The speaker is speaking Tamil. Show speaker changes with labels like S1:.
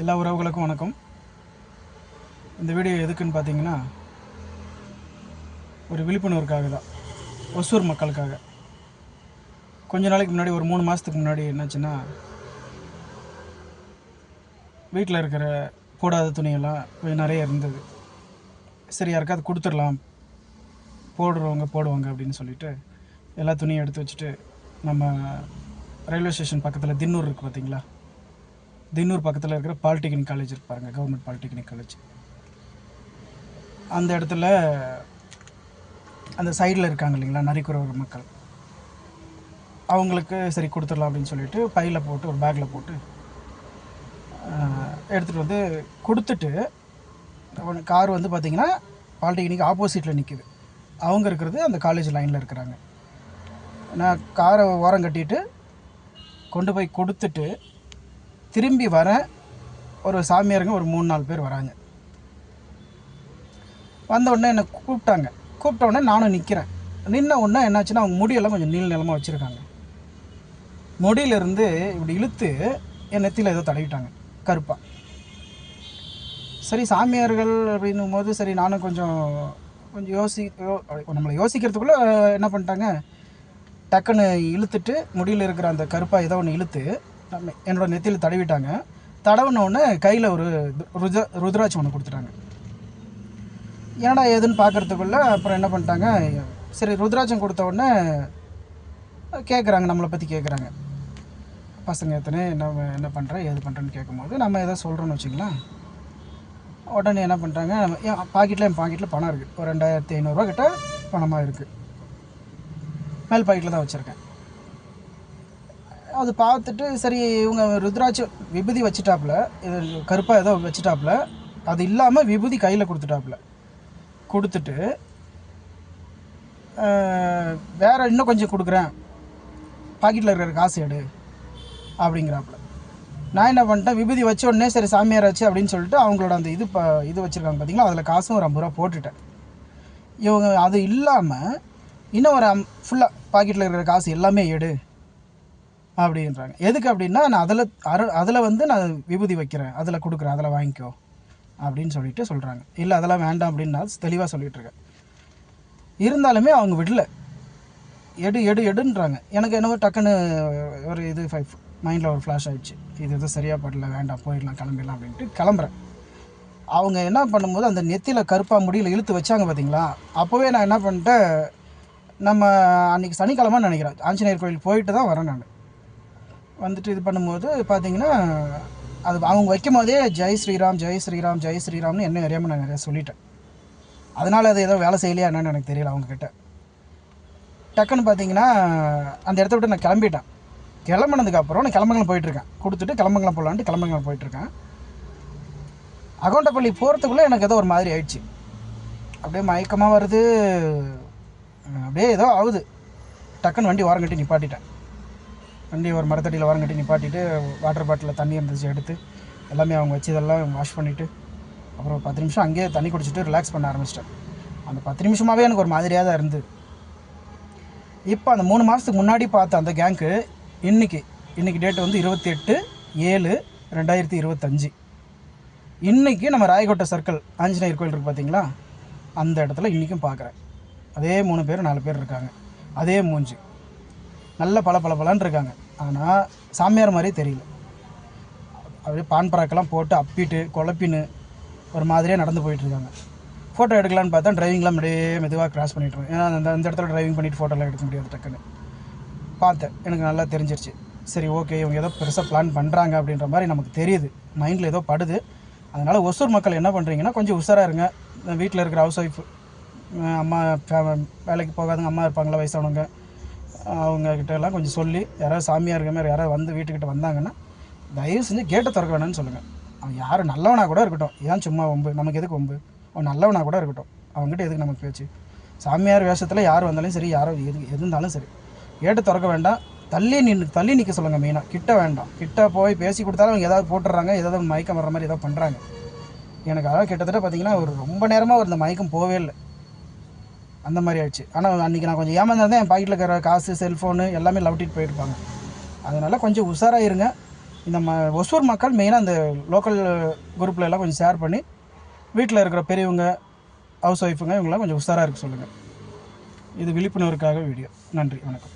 S1: எல்லா உறவுகளுக்கும் வணக்கம். இந்த வீடியோ எதுக்குன்னு பார்த்தீங்கன்னா, ஒரு விழிப்புணர்வுக்காக தான், ஒசூர் மக்களுக்காக. கொஞ்ச நாளைக்கு முன்னாடி, ஒரு 3 மாதத்துக்கு முன்னாடி என்னாச்சுன்னா, வீட்டில் இருக்கிற போடாத துணியெல்லாம் கொஞ்சம் நிறைய இருந்தது. சரி, யாருக்காவது கொடுத்துடலாம், போடுறவங்க போடுவாங்க அப்படின்னு சொல்லிட்டு எல்லா துணியும் எடுத்து வச்சுட்டு, நம்ம ரயில்வே ஸ்டேஷன் பக்கத்தில் தின்னூர் இருக்குது பார்த்தீங்களா, தின்னூர் பக்கத்தில் இருக்கிற பாலிடெக்னிக் காலேஜ் இருக்கு பாருங்கள், கவர்மெண்ட் பாலிடெக்னிக் காலேஜ். அந்த இடத்துல அந்த சைடில் இருக்காங்க இல்லைங்களா நரிக்குறவர் மக்கள், அவங்களுக்கு சரி கொடுத்துடலாம் அப்படின்னு சொல்லிட்டு பையில் போட்டு ஒரு பேக்கில் போட்டு எடுத்துகிட்டு வந்து கொடுத்துட்டு, கார் வந்து பார்த்திங்கன்னா பாலிடெக்னிக் ஆப்போசிட்டில் நிற்கிது. அவங்க இருக்கிறது அந்த காலேஜ் லைனில் இருக்கிறாங்க. நான் காரை ஓரம் கட்டிட்டு கொண்டு போய் கொடுத்துட்டு திரும்பி வரேன். ஒரு சாமியாருங்க ஒரு 3-4 பேர் வராங்க. வந்த உடனே என்னை கூப்பிட்டாங்க. கூப்பிட்ட உடனே நானும் நிற்கிறேன். நின்ன உடனே என்னாச்சுன்னா, அவங்க முடியெல்லாம் கொஞ்சம் நீளமாக வச்சுருக்காங்க. முடியிலிருந்து இப்படி இழுத்து என் நெத்தியில் ஏதோ தடவிட்டாங்க கருப்பாக. சரி, சாமியார்கள் அப்படின்னும் போது சரி நானும் கொஞ்சம் நம்மளை யோசிக்கிறதுக்குள்ளே என்ன பண்ணிட்டாங்க, டக்குன்னு இழுத்துட்டு முடியில் இருக்கிற அந்த கருப்பாக ஏதோ ஒன்று இழுத்து என்னோடய நெத்தியில் தடவிட்டாங்க. தடவின உடனே கையில் ஒரு ருத்ராட்சம் ஒன்று கொடுத்துட்டாங்க. ஏன்னா ஏதுன்னு பார்க்குறதுக்குள்ளே அப்புறம் என்ன பண்ணிட்டாங்க, சரி ருத்ராட்சம் கொடுத்த உடனே கேட்குறாங்க, நம்மளை பற்றி கேட்குறாங்க, பசங்க எத்தனை, என்ன பண்ணுறேன் ஏது பண்ணுறேன்னு கேட்கும்போது நம்ம எதோ சொல்கிறோன்னு வச்சுங்களேன். உடனே என்ன பண்ணிட்டாங்க, என் பாக்கெட்டில் பணம் இருக்குது, ஒரு 2500 கிட்ட பணமாக இருக்குது. மேல் பாக்கெட்டில் தான் வச்சுருக்கேன். அது பார்த்துட்டு சரி இவங்க ருத்ராட்சம் விபூதி வச்சுட்டாப்புல, இது கருப்பாக ஏதோ வச்சுட்டாப்புல, அது இல்லாமல் விபூதி கையில் கொடுத்துட்டு வேறு இன்னும் கொஞ்சம் கொடுக்குறேன், பாக்கெட்டில் இருக்கிற காசு எடு அப்படிங்கிறாப்புல. நான் என்ன பண்ணிட்டேன், விபூதி வச்ச உடனே சரி சாமியாராச்சு அப்படின்னு சொல்லிட்டு அவங்களோட அந்த இது வச்சுருக்காங்க பார்த்தீங்களா, அதில் காசும் ஒரு 50 ரூபா போட்டுட்டேன். இவங்க அது இல்லாமல் இன்னும் ஒரு ஃபுல்லாக பாக்கெட்டில் இருக்கிற காசு எல்லாமே எடு அப்படின்றாங்க. எதுக்கு அப்படின்னா, நான் அதில் வந்து நான் விபூதி வைக்கிறேன், அதில் கொடுக்குறேன், அதில் வாங்கிக்கோ அப்படின்னு சொல்கிறாங்க. இல்லை அதெல்லாம் வேண்டாம் அப்படின்னு நான் தெளிவாக சொல்லிகிட்ருக்கேன். இருந்தாலுமே அவங்க விடல, எடுன்றாங்க. எனக்கு என்னவோ டக்குன்னு ஒரு மைண்டில் ஒரு ஃப்ளாஷ் ஆகிடுச்சு, இது எதுவும் சரியாக படல, வேண்டாம் போயிடலாம் கிளம்பிடலாம் அப்படின்ட்டு கிளம்புறேன். அவங்க என்ன பண்ணும்போது அந்த நெத்தியில் கருப்பாக முடியில் இழுத்து வச்சாங்க பார்த்தீங்களா, அப்போவே நான் என்ன பண்ணிட்டேன், நம்ம அன்றைக்கி சனிக்கிழமை நினைக்கிறேன், ஆஞ்சநேயர் கோயில் போயிட்டு தான் வரேன். நான் வந்துட்டு இது பண்ணும்போது பார்த்தீங்கன்னா, அது அவங்க வைக்கும் போதே ஜெய் ஸ்ரீராம் ஜெய் ஸ்ரீராம் ஜெய் ஸ்ரீராம்னு என்ன அறியாமல் நான் நிறையா சொல்லிட்டேன். அதனால் அது ஏதோ வேலை செய்யலையா என்னன்னு எனக்கு தெரியல. அவங்கக்கிட்ட டக்குன்னு பார்த்தீங்கன்னா அந்த இடத்த விட்டு நான் கிளம்பிட்டேன். கிளம்புனதுக்கப்புறம் நான் கிளம்பங்கலம் போயிட்டுருக்கேன், கொடுத்துட்டு கிளம்பங்கலம் போகலான்ட்டு கிளம்பங்கலம் போயிட்டுருக்கேன். அகௌண்டப்பள்ளி போகிறதுக்குள்ளே எனக்கு ஏதோ ஒரு மாதிரி ஆயிடுச்சு, அப்படியே மயக்கமாக வருது, அப்படியே ஏதோ ஆகுது. டக்குன்னு வண்டி ஓரம் கட்டி நிப்பாட்டிட்டேன். வண்டி ஒரு மரத்தடியில் ஓரம் கட்டி நிப்பாட்டிட்டு வாட்டர் பாட்டிலில் தண்ணி இருந்துச்சு எடுத்து எல்லாமே அவங்க வச்சு இதெல்லாம் வாஷ் பண்ணிவிட்டு அப்புறம் 10 நிமிஷம் அங்கேயே தண்ணி குடிச்சிட்டு ரிலாக்ஸ் பண்ண ஆரம்பிச்சிட்டேன். அந்த 10 நிமிஷமாகவே எனக்கு ஒரு மாதிரியாக தான் இருந்தது. இப்போ அந்த 3 மாதத்துக்கு முன்னாடி பார்த்த அந்த கேங்க்கு இன்றைக்கி டேட்டு வந்து 28/7/2025. இன்றைக்கி நம்ம ராயக்கோட்டை சர்க்கிள் ஆஞ்சநேயர் கோயில் இருக்குது பார்த்தீங்களா, அந்த இடத்துல இன்றைக்கும் பார்க்குறேன். அதே 3 பேர் 4 பேர் இருக்காங்க, அதே மூஞ்சி, நல்ல பலன்னு இருக்காங்க. ஆனால் சாமியார் மாதிரியே தெரியல. அப்படியே பான் பராக்கெல்லாம் போட்டு அப்பிட்டு குழப்பின்னு ஒரு மாதிரியாக நடந்து போயிட்டுருக்காங்க. ஃபோட்டோ எடுக்கலான்னு பார்த்தா டிரைவிங்லாம் அப்படியே மெதுவாக கிராஸ் பண்ணிட்டுருக்கேன். ஏன்னா அந்த இடத்துல டிரைவிங் பண்ணிவிட்டு ஃபோட்டோலாம் எடுக்க முடியாது. டக்குன்னு பார்த்தேன், எனக்கு நல்லா தெரிஞ்சிருச்சு. சரி ஓகே, இவங்க ஏதோ பெருசாக பிளான் பண்ணுறாங்க அப்படின்ற மாதிரி நமக்கு தெரியுது, மைண்டில் ஏதோ படுது. அதனால் ஒசூர் மக்கள் என்ன பண்ணுறீங்கன்னா, கொஞ்சம் உஷாராக இருங்க. வீட்டில் இருக்கிற ஹவுஸ் ஒய்ஃப், அம்மா வேலைக்கு போகாதவங்க அம்மா இருப்பாங்களா, வயசானவங்க, அவங்கக்கிட்ட எல்லாம் கொஞ்சம் சொல்லி, யாராவது சாமியார் இருக்க மாதிரி யாராவது வந்து வீட்டுக்கிட்ட வந்தாங்கன்னா தயவு செஞ்சு கேட்டை திறக்க வேணாம்னு சொல்லுங்கள். அவன் யார் நல்லவனாக கூட இருக்கட்டும், ஏன் சும்மா வம்பு, நமக்கு எதுக்கு வம்பு, அவன் நல்லவனாக கூட இருக்கட்டும், அவங்ககிட்ட எதுக்கு நமக்கு பேச்சு. சாமியார் வேஷத்தில் யார் வந்தாலும் சரி, யாரோ எது இருந்தாலும் சரி, கேட்டு திறக்க வேண்டாம். தள்ளி நிற்க சொல்லுங்கள். மெயினாக கிட்ட வேண்டாம். கிட்ட போய் பேசி கொடுத்தாலும் அவங்க ஏதாவது போட்டுடுறாங்க, ஏதாவது மயக்கம் வர்ற மாதிரி ஏதாவது பண்ணுறாங்க. எனக்கு அதாவது கிட்டத்தட்ட பார்த்திங்கன்னா ஒரு ரொம்ப நேரமாக இந்த மயக்கம் போவே இல்லை, அந்த மாதிரி ஆயிடுச்சு. ஆனால் அன்றைக்கி நான் கொஞ்சம் ஏமாந்தேன். என் பாக்கெட்டில் இருக்கிற காசு, செல்ஃபோனு எல்லாமே லவுட்டிட்டு போயிருப்பாங்க. அதனால் கொஞ்சம் உஷாராக இருங்க. இந்த ஒசூர் மக்கள் மெயினாக இந்த லோக்கல் குரூப்பில் எல்லாம் கொஞ்சம் ஷேர் பண்ணி வீட்டில் இருக்கிற பெரியவங்க, ஹவுஸ் ஒய்ஃபுங்க இவங்களாம் கொஞ்சம் உஷாராக இருக்க சொல்லுங்கள். இது விழிப்புணர்வுக்காக வீடியோ. நன்றி, வணக்கம்.